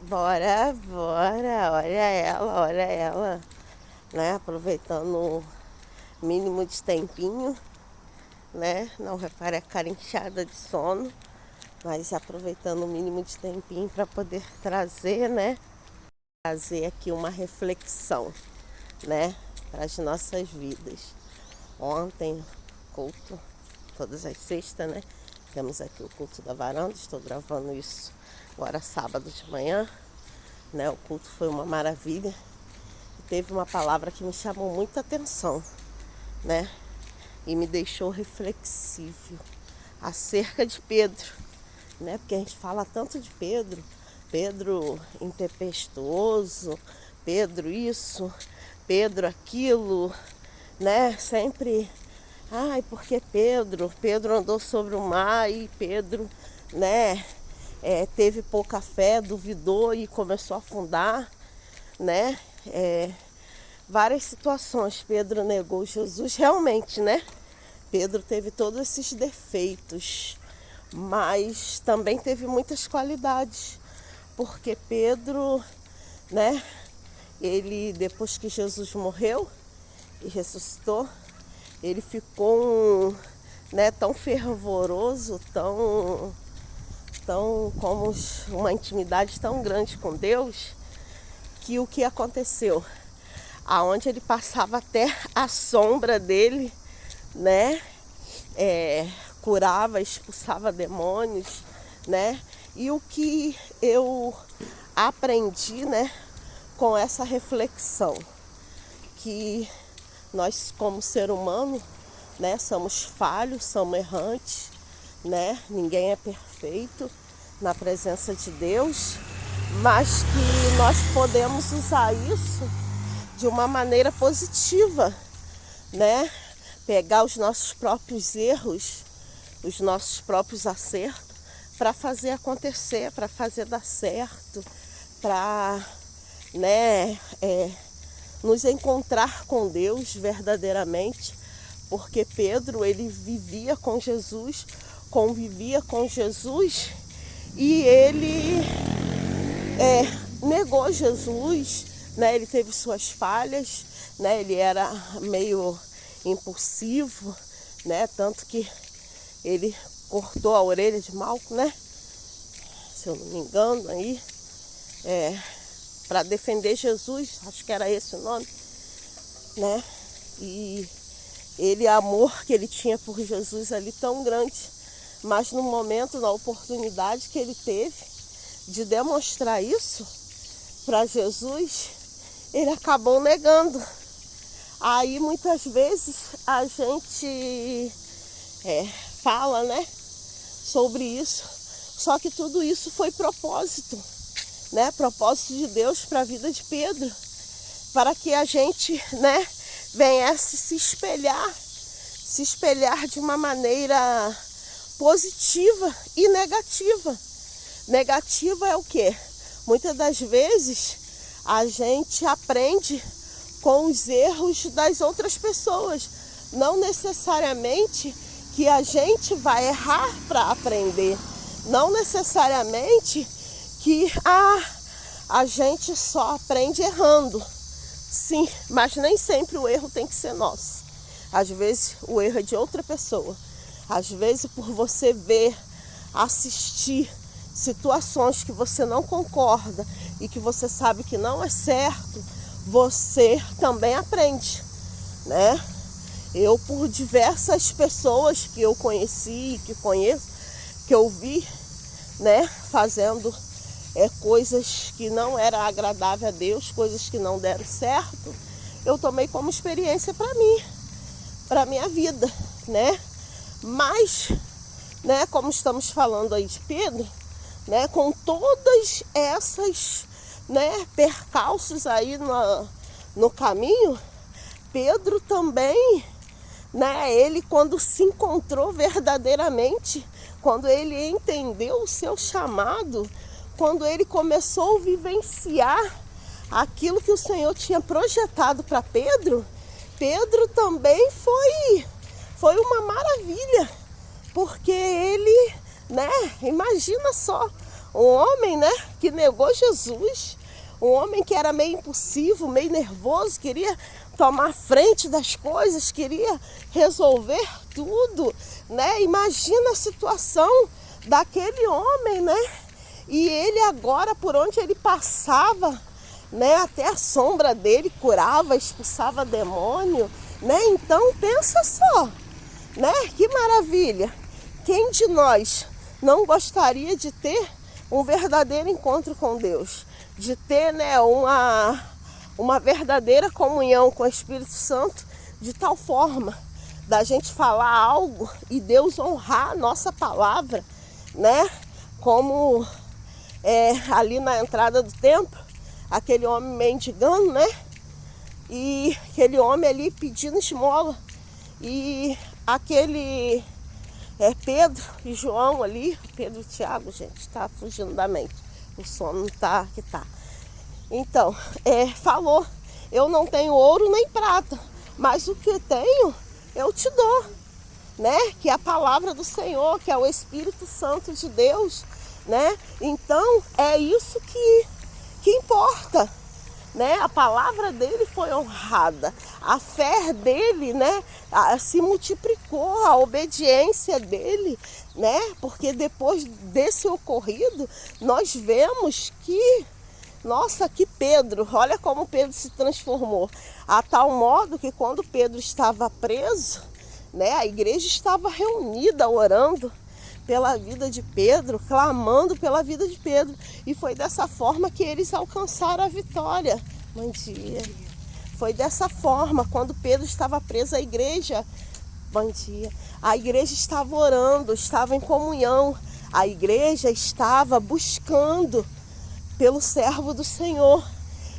Bora, bora, olha ela, né? Aproveitando o mínimo de tempinho, né? Não repare a cara inchada de sono, mas aproveitando o mínimo de tempinho para poder trazer, né? Trazer aqui uma reflexão, né? Para as nossas vidas. Ontem, culto, todas as sextas, né? Temos aqui o culto da varanda, estou gravando isso agora sábado de manhã. Né, o culto foi uma maravilha. Teve uma palavra que me chamou muita atenção, né? E me deixou reflexível acerca de Pedro, né? Porque a gente fala tanto de Pedro, Pedro intempestuoso, Pedro isso, Pedro aquilo, né? Sempre, ai, porque Pedro andou sobre o mar e Pedro, né? Teve pouca fé, duvidou e começou a afundar, né? Várias situações Pedro negou Jesus, realmente, né? Pedro teve todos esses defeitos, mas também teve muitas qualidades, porque Pedro, né? Ele, depois que Jesus morreu e ressuscitou, ele ficou né, tão fervoroso, tão como uma intimidade tão grande com Deus, que o que aconteceu? Aonde ele passava até a sombra dele, né? Curava, expulsava demônios, né? E o que eu aprendi, né, com essa reflexão, que nós como ser humano, né, somos falhos, somos errantes, né? Ninguém é perfeito na presença de Deus, mas que nós podemos usar isso de uma maneira positiva, né? Pegar os nossos próprios erros, os nossos próprios acertos, para fazer acontecer, para fazer dar certo, para, né, nos encontrar com Deus verdadeiramente, porque Pedro, ele vivia com Jesus, convivia com Jesus e ele negou Jesus, né? Ele teve suas falhas, né? Ele era meio impulsivo, né? Tanto que ele cortou a orelha de Malco, né? Se eu não me engano, aí, para defender Jesus, acho que era esse o nome, né? E ele, o amor que ele tinha por Jesus ali tão grande, mas no momento, na oportunidade que ele teve de demonstrar isso para Jesus, ele acabou negando. Aí muitas vezes a gente fala, né, sobre isso, só que tudo isso foi propósito, né, propósito de Deus para a vida de Pedro, para que a gente, né, venha se espelhar de uma maneira positiva e negativa. Negativa é o quê? Muitas das vezes a gente aprende com os erros das outras pessoas. Não necessariamente que a gente vai errar para aprender. Não necessariamente que a gente só aprende errando. Sim, mas nem sempre o erro tem que ser nosso. Às vezes o erro é de outra pessoa. Às vezes por você ver, assistir situações que você não concorda e que você sabe que não é certo, você também aprende, né? Eu, por diversas pessoas que eu conheci, que conheço, que eu vi, né, fazendo coisas que não eram agradáveis a Deus, coisas que não deram certo, eu tomei como experiência para mim, para minha vida, né? Mas, né, como estamos falando aí de Pedro, né, com todas essas, né, percalços aí no caminho, Pedro também, né, ele quando se encontrou verdadeiramente, quando ele entendeu o seu chamado, quando ele começou a vivenciar aquilo que o Senhor tinha projetado para Pedro, Pedro também foi uma maravilha, porque ele, né, imagina só, Um homem, né, que negou Jesus. Um homem que era meio impulsivo, meio nervoso, queria tomar frente das coisas, queria resolver tudo, né? Imagina a situação daquele homem, né? E ele agora, por onde ele passava, né? Até a sombra dele curava, expulsava demônio, né? Então pensa só, né? Que maravilha! Quem de nós não gostaria de ter um verdadeiro encontro com Deus? De ter, né, uma verdadeira comunhão com o Espírito Santo, de tal forma da gente falar algo e Deus honrar a nossa palavra, né? Como ali na entrada do templo, aquele homem mendigando, né? E aquele homem ali pedindo esmola. E aquele Pedro e João ali, Pedro e Tiago, gente, tá fugindo da mente. O sono tá que tá. Então, falou, eu não tenho ouro nem prata, mas o que tenho, eu te dou, né? Que é a palavra do Senhor, que é o Espírito Santo de Deus, né? Então, é isso que importa, né? A palavra dele foi honrada, a fé dele, né, se multiplicou, a obediência dele, né? Porque depois desse ocorrido, nós vemos que, nossa, que Pedro, olha como Pedro se transformou, a tal modo que quando Pedro estava preso, né, a igreja estava reunida orando pela vida de Pedro, clamando pela vida de Pedro. E foi dessa forma que eles alcançaram a vitória. Bom dia. Foi dessa forma, quando Pedro estava preso, a igreja, bom dia, a igreja estava orando, estava em comunhão. A igreja estava buscando pelo servo do Senhor.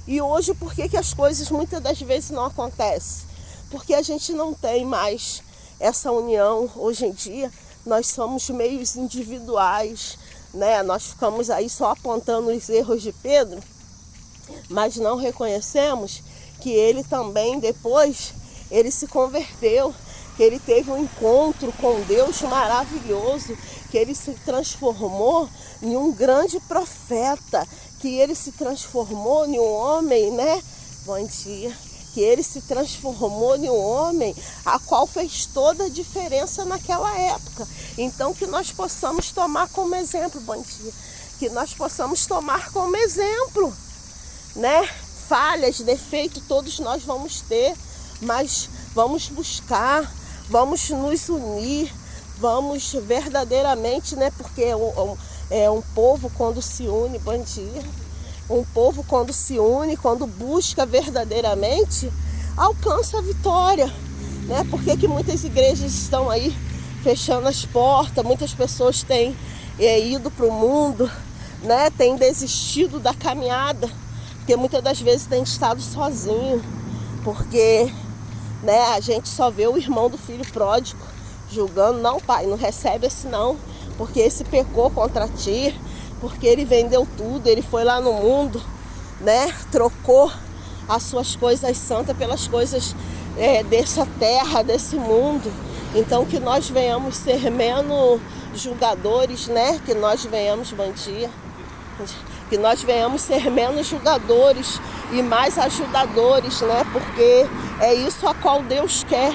E hoje, por que as coisas muitas das vezes não acontecem? Porque a gente não tem mais essa união. Hoje em dia, nós somos meios individuais, né? Nós ficamos aí só apontando os erros de Pedro, mas não reconhecemos que ele também, depois, ele se converteu, que ele teve um encontro com Deus maravilhoso, que ele se transformou em um grande profeta, que ele se transformou em um homem, né? Bom dia. Que ele se transformou em um homem a qual fez toda a diferença naquela época. Então que nós possamos tomar como exemplo, bom dia, que nós possamos tomar como exemplo, né? Falhas, defeitos, todos nós vamos ter, mas vamos buscar, vamos nos unir, vamos verdadeiramente, né? Porque um povo quando se une, bom dia, um povo quando se une, quando busca verdadeiramente, alcança a vitória, né? Porque que muitas igrejas estão aí fechando as portas, muitas pessoas têm ido para o mundo, né? Têm desistido da caminhada, porque muitas das vezes tem estado sozinho, porque, né, a gente só vê o irmão do filho pródigo julgando, não, pai, não recebe esse não, porque esse pecou contra ti, porque ele vendeu tudo, ele foi lá no mundo, né, trocou as suas coisas santas pelas coisas dessa terra, desse mundo. Então que nós venhamos ser menos julgadores, né, que nós venhamos, bom dia, que nós venhamos ser menos julgadores e mais ajudadores, né? Porque é isso a qual Deus quer.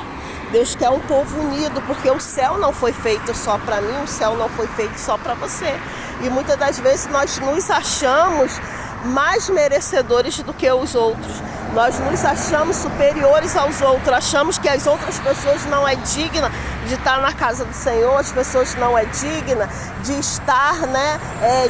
Deus quer um povo unido, porque o céu não foi feito só para mim, o céu não foi feito só para você. E muitas das vezes nós nos achamos mais merecedores do que os outros. Nós nos achamos superiores aos outros, achamos que as outras pessoas não é digna de estar na casa do Senhor, as pessoas não é digna de estar, né,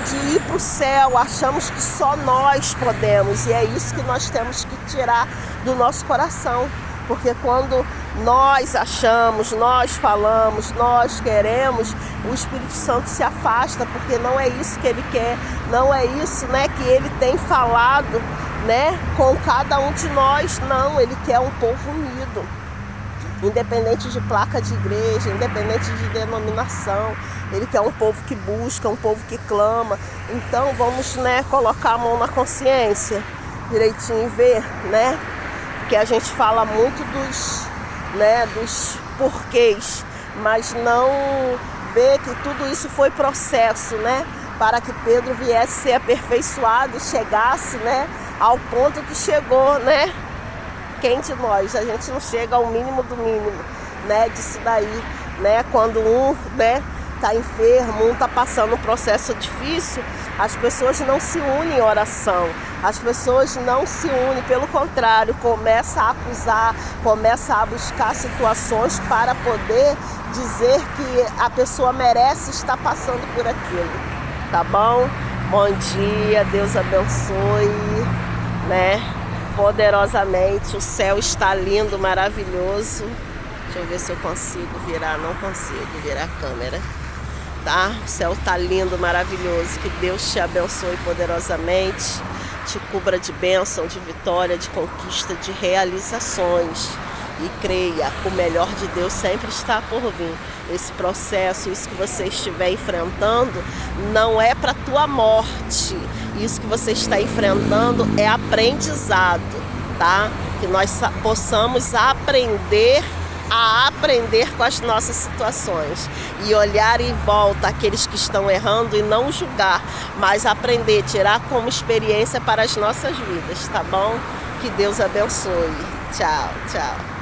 de ir para o céu, achamos que só nós podemos, e é isso que nós temos que tirar do nosso coração, porque quando nós achamos, nós falamos, nós queremos, o Espírito Santo se afasta, porque não é isso que ele quer, não é isso, né, que ele tem falado, né, com cada um de nós. Não, ele quer um povo unido, independente de placa de igreja, independente de denominação. Ele quer um povo que busca, um povo que clama. Então vamos, né, colocar a mão na consciência direitinho e ver, né, que a gente fala muito dos porquês, mas não vê que tudo isso foi processo, né? para que Pedro viesse ser aperfeiçoado e chegasse, né, ao ponto que chegou, né? Quem de nós? A gente não chega ao mínimo do mínimo, né, disso daí, né? Quando um, né, tá enfermo, um tá passando um processo difícil, as pessoas não se unem em oração, as pessoas não se unem, pelo contrário, começa a acusar, começa a buscar situações para poder dizer que a pessoa merece estar passando por aquilo, tá bom? Bom dia, Deus abençoe, né? Poderosamente, o céu está lindo, maravilhoso. Deixa eu ver se eu consigo virar, não consigo virar a câmera. Tá? O céu está lindo, maravilhoso. Que Deus te abençoe poderosamente, te cubra de bênção, de vitória, de conquista, de realizações. E creia, o melhor de Deus sempre está por vir. Esse processo, isso que você estiver enfrentando, não é para a tua morte. Isso que você está enfrentando é aprendizado, tá? Que nós possamos aprender com as nossas situações e olhar em volta aqueles que estão errando e não julgar, mas aprender, tirar como experiência para as nossas vidas, tá bom? Que Deus abençoe. Tchau, tchau.